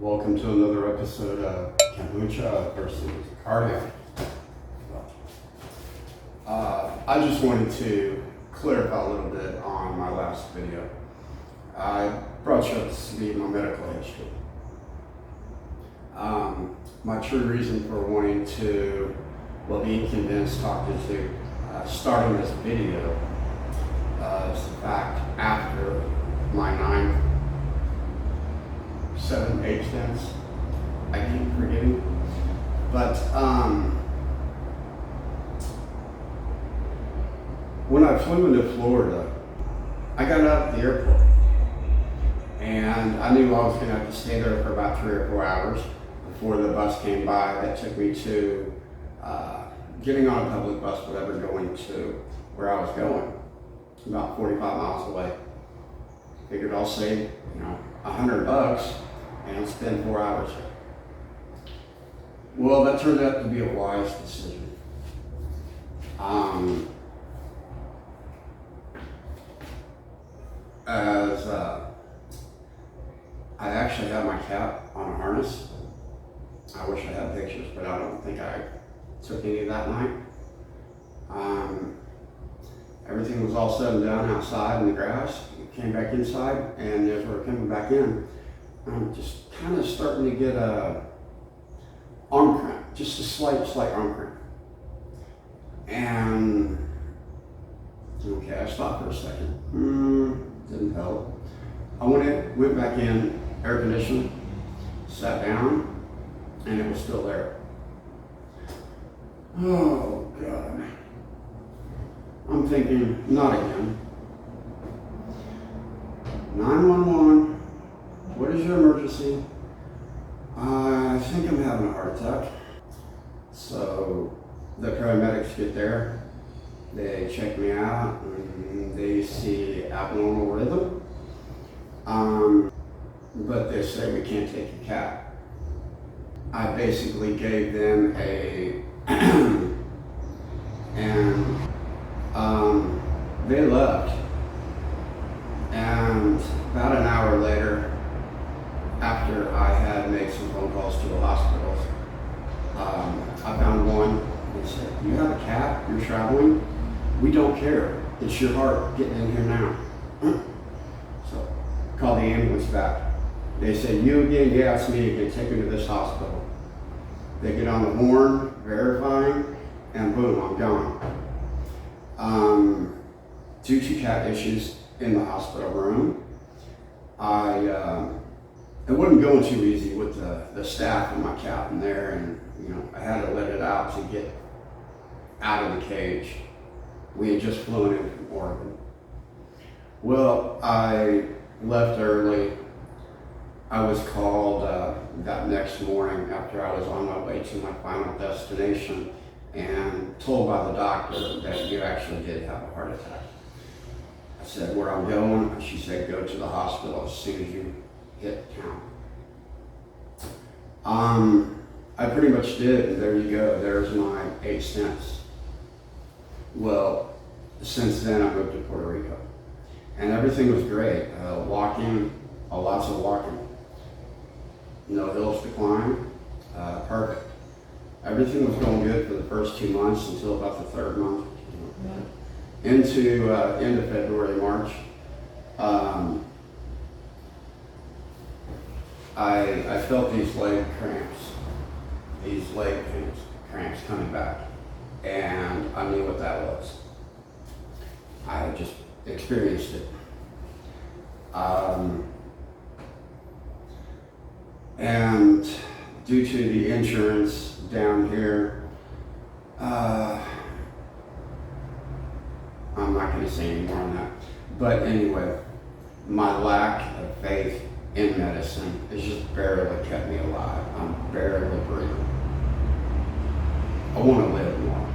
Welcome to another episode of Kombucha versus cardio. I just wanted to clarify a little bit on my last video. I brought you up to speed my medical history. My true reason for wanting to, being convinced, talking to, starting this video is the fact after my 9, 7, 8 stints, I keep forgetting, but when I flew into Florida, I got out at the airport and I knew I was going to have to stay there for about 3 or 4 hours before the bus came by that took me to getting on a public bus, whatever, going to where I was going, about 45 miles away. Figured I'll save, $100 and spend 4 hours here. Well, that turned out to be a wise decision. I actually had my cat on a harness. I wish I had pictures, but I don't think I took any of that night. Everything was all said and done outside in the grass. Came back inside, and as we're coming back in, I'm just kind of starting to get a arm cramp, just a slight arm cramp. And okay, I stopped for a second. Didn't help. I went back in, air conditioned, sat down, and it was still there. Oh God. I'm thinking, not again. 911, what is your emergency? I think I'm having a heart attack. So the paramedics get there, they check me out, and they see abnormal rhythm. But they say we can't take a cat. I basically gave them a, and they left. And about an hour later, after I had made some phone calls to the hospitals, I found one. They said, "You have a cat, you're traveling? We don't care. It's your heart getting in here now." So, call the ambulance back. They said, "You again?" "Yeah, it's me again. Take me to this hospital." They get on the horn, verifying, and boom, I'm gone. Due to cat issues in the hospital room, it wasn't going too easy with the staff and my cat in there, and I had to let it out to get out of the cage. We had just flown in from Oregon. Well, I left early. I was called that next morning after I was on my way to my final destination and told by the doctor that you actually did have a heart attack. I said, "Where I'm going?" She said, "Go to the hospital as soon as you hit town." I pretty much did, and there you go. There's my 8 cents. Well, since then I moved to Puerto Rico, and everything was great. Walking, lots of walking. No hills to climb, perfect. Everything was going good for the first 2 months until about the 3rd month. Into end of February, March, I felt these leg cramps coming back, and I knew what that was. I had just experienced it. And due to the insurance down here, I'm not going to say any more on that. But anyway, my lack of faith in medicine has just barely kept me alive. I'm barely breathing. I want to live more.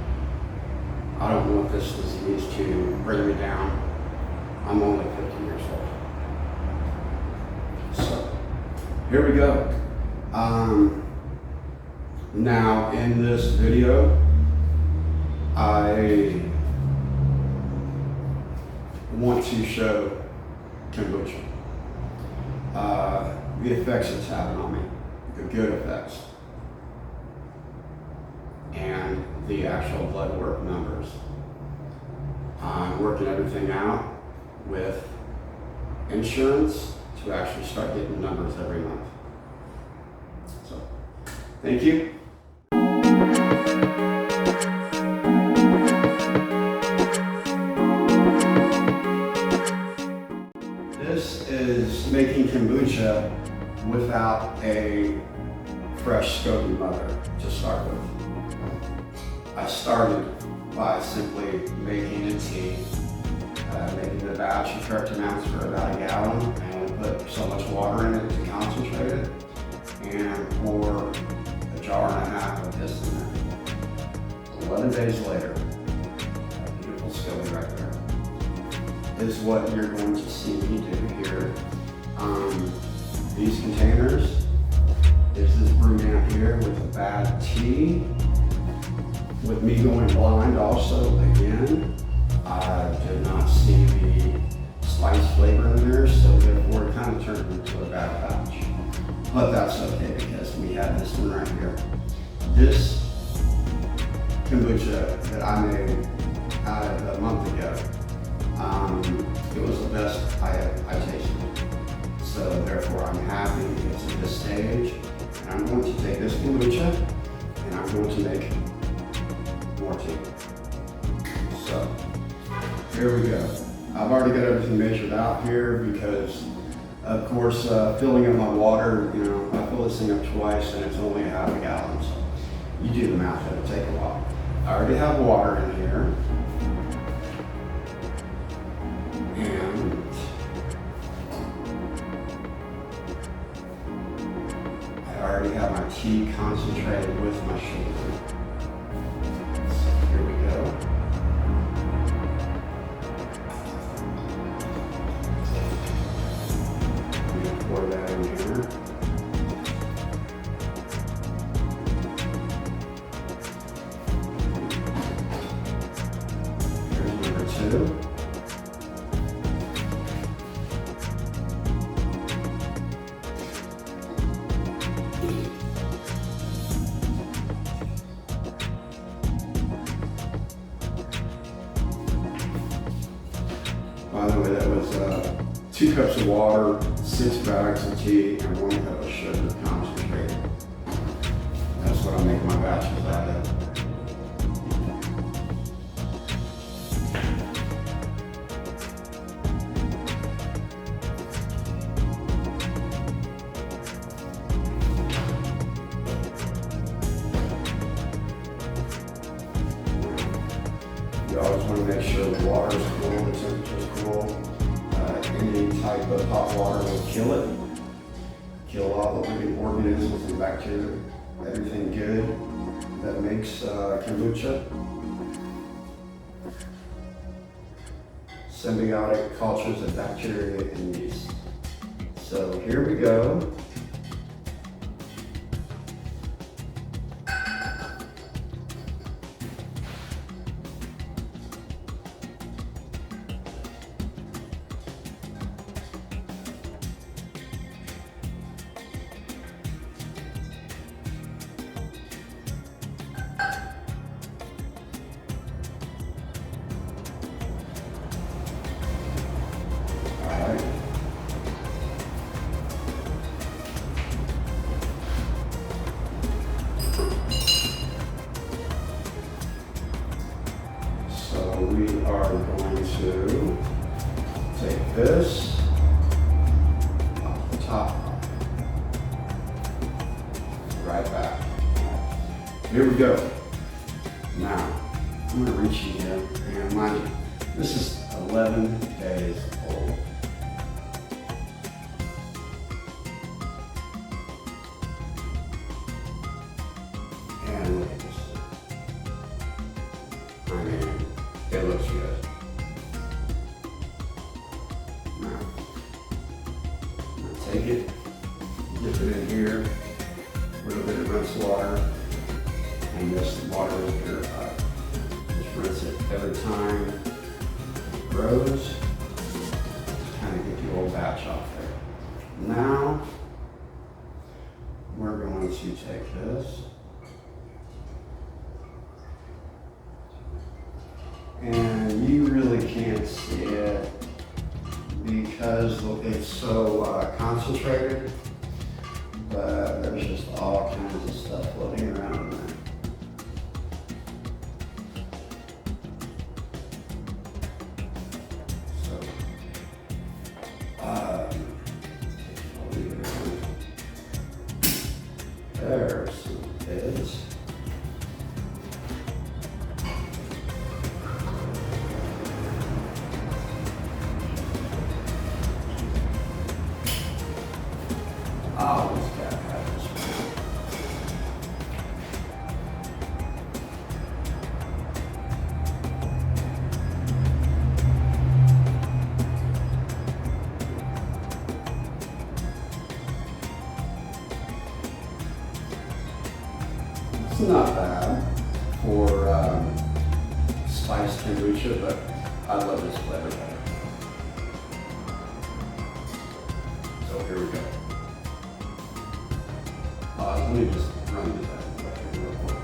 I don't want this disease to bring me down. I'm only 50 years old. So, here we go. Now in this video, I want to show kombucha, the effects it's having on me. the good effects and the actual blood work numbers. I'm working everything out with insurance to actually start getting numbers every month. So, thank you. This is making kombucha without a fresh SCOBY mother to start with. I started by simply making a tea, making the batch of 13 ounces for about a gallon, and put so much water in it to concentrate it, and pour a jar and a half of this in there. 11 days later, that beautiful SCOBY right there is what you're going to see me do here. These containers, this is brew down here with a bad tea. With me going blind also, again, I did not see the spice flavor in there, so therefore it kind of turned into a bad batch. But that's okay because we have this one right here. This kombucha that I made out of a month ago, it was the best I tasted. So therefore I'm happy it's at this stage. And I'm going to take this kombucha and I'm going to make more tea. So here we go. I've already got everything measured out here because of course filling up my water, I fill this thing up twice and it's only a half a gallon. So you do the math, it'll take a while. I already have water in here. And I already have my tea concentrated with my sugar. So here we go. I'm going to pour that in here. Here's number 2. By the way, that was 2 cups of water, 6 bags of tea, and 1 cup of sugar concentrated. That's what I make my batches out of. You always want to make sure the water is cool, the temperature is cool. Any type of hot water will kill it. Kill all the living organisms and bacteria, everything good that makes kombucha. Symbiotic cultures of bacteria and yeast. So here we go. We are going to take this off the top, right back. Here we go. Now, I'm going to reach in here, and mind you, this is 11 days old. And look at this. I mean, it looks good. Now, I'm going to take it, dip it in here, a little bit of rinse water, and this water is purified. Just rinse it every time it grows. Just kind of get the old batch off there. Now, we're going to take this and you really can't see it because it's so concentrated, but there's just all kinds of stuff floating around in there. There's some bits. Oh, this guy has this one. It's not bad for spiced kombucha, but I love this flavor better. So here we go. Let me just run this back real quick.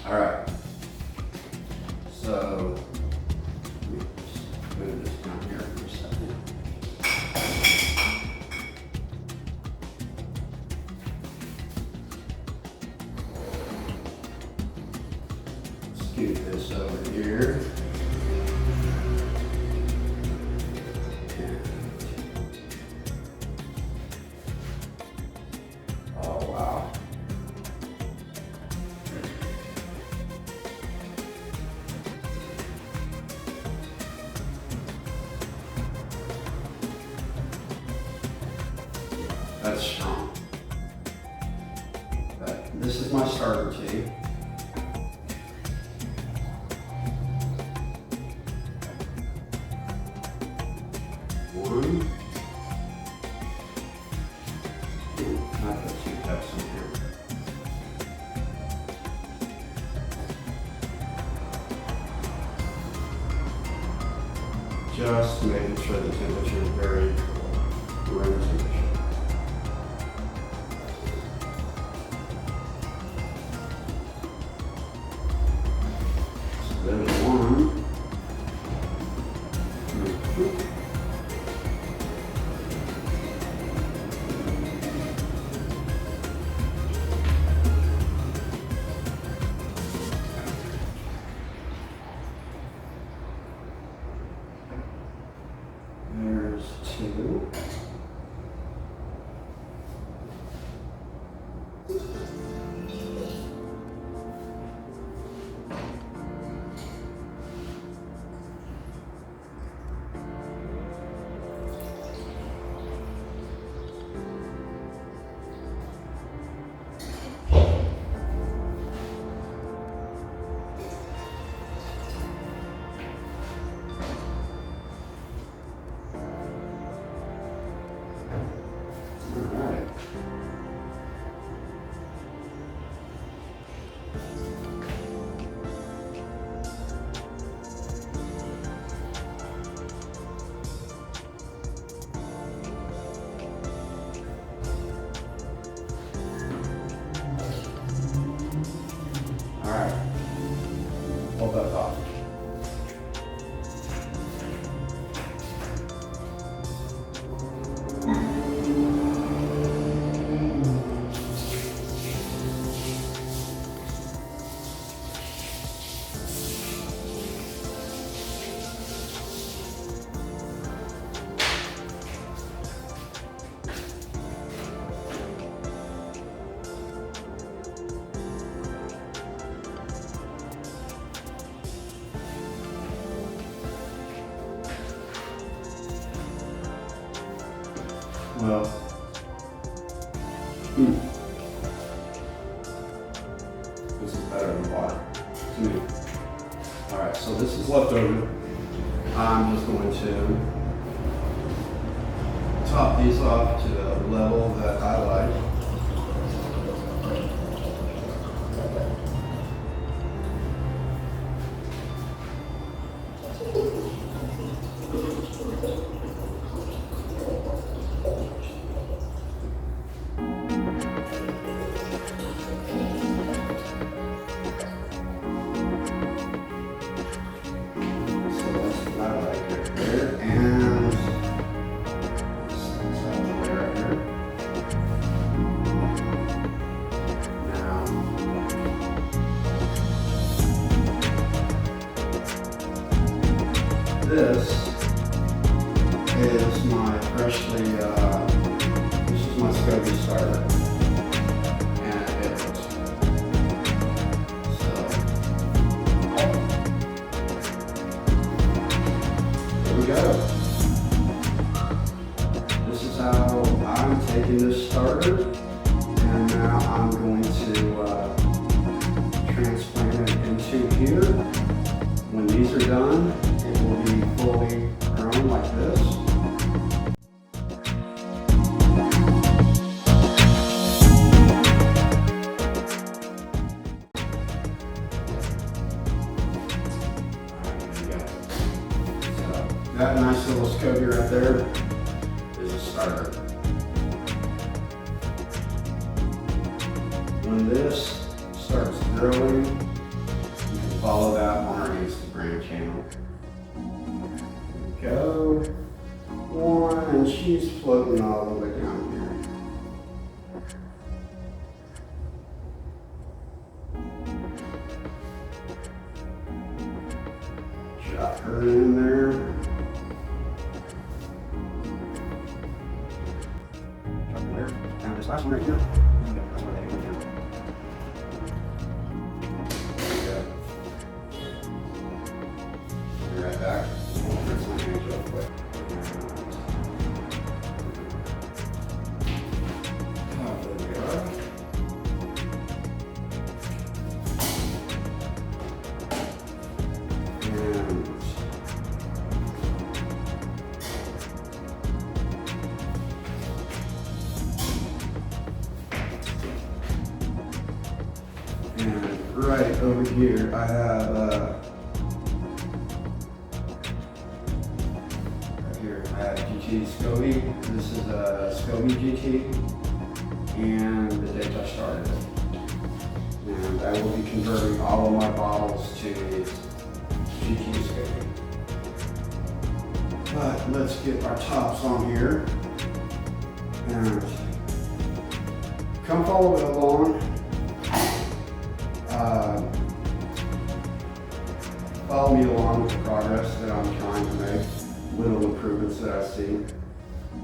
All right, so let me just move this down here for a second. Scoot this over here. Oh, wow. That's strong. But this is my starter tea. One. Ooh, I put 2 cups in here. Just making sure the temperature is very cool. Room temperature. There's one. There's 2. All right, hold that thought. Well, left over, I'm just going to top these off to the level that I like. This is my freshly, this is my SCOBY starter, and it looks good. So, here we go. This is how I'm taking this starter, and now I'm going to transplant it into here. When these are done, it will be fully grown like this. So that nice little SCOBY right there is a starter. When this starts growing, you can follow that on our Instagram channel. Go. One, and she's floating all the way down here. Drop her in there. Drop her there. Now this last one right here. That's where they go down. There we go. Be right back. Rinse my hands real quick. Oh, there we are. And right over here, I have GT SCOBY. This is a SCOBY GT, and the date I started it. And I will be converting all of my bottles to GT SCOBY. But let's get our tops on here. And come follow it along. Follow me along with the progress that I'm trying to make. Little improvements that I see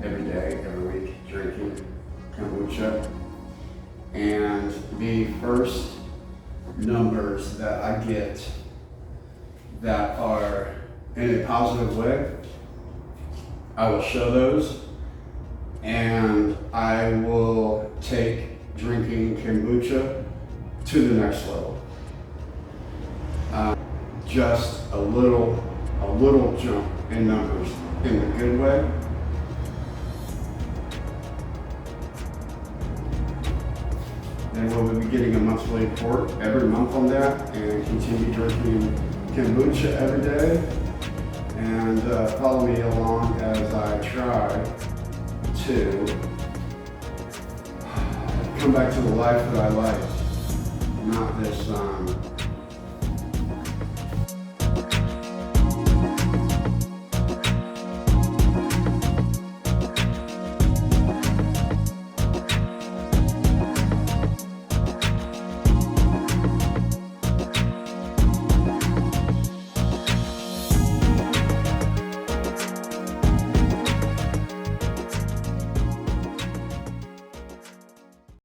every day, every week, drinking kombucha. And the first numbers that I get that are in a positive way, I will show those, and I will take drinking kombucha to the next level. Just a little jump in numbers in the good way. Then we'll be getting a monthly report every month on that, and continue drinking kombucha every day. And follow me along as I try to come back to the life that I like, not this